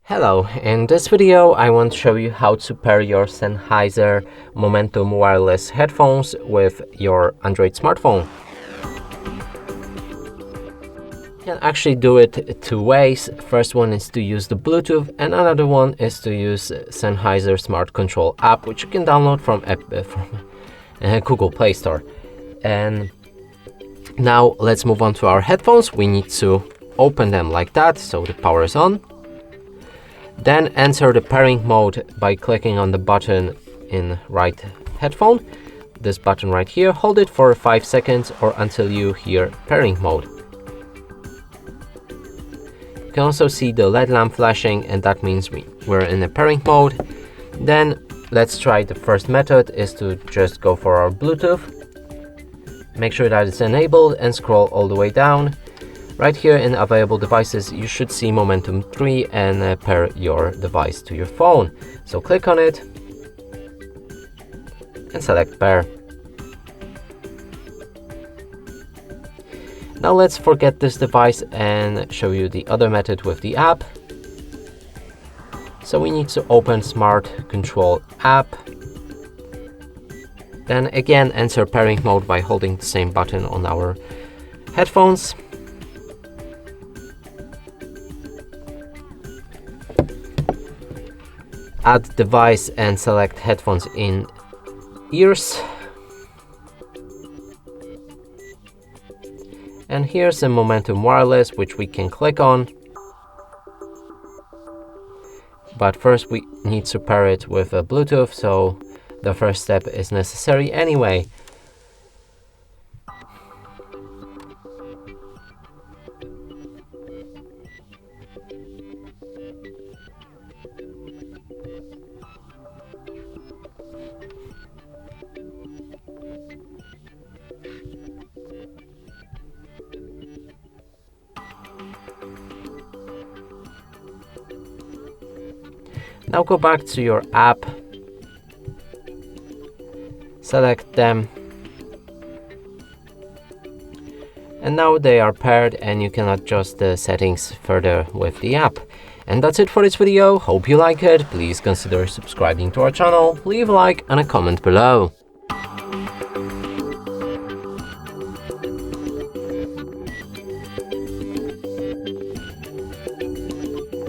Hello, in this video I want to show you how to pair your Sennheiser Momentum wireless headphones with your Android smartphone. You can actually do it two ways. First one is to use the Bluetooth and another one is to use Sennheiser Smart Control app, which you can download from Google Play Store. And now let's move on to our headphones. We need to open them like that, so the power is on. Then enter the pairing mode by clicking on the button in right headphone, this button right here. Hold it for 5 seconds or until you hear pairing mode. You can also see the LED lamp flashing, and that means we're in a pairing mode. Then let's try the first method, is to just go for our Bluetooth. Make sure that it's enabled and scroll all the way down. Right here in available devices, you should see Momentum 3 and pair your device to your phone. So click on it and select pair. Now let's forget this device and show you the other method with the app. So we need to open Smart Control app. Then again enter pairing mode by holding the same button on our headphones. Add device and select headphones in ears. And here's a Momentum wireless, which we can click on. But first we need to pair it with a Bluetooth, so the first step is necessary anyway. Now go back to your app, select them, and now they are paired and you can adjust the settings further with the app. And that's it for this video. Hope you like it. Please consider subscribing to our channel, leave a like and a comment below.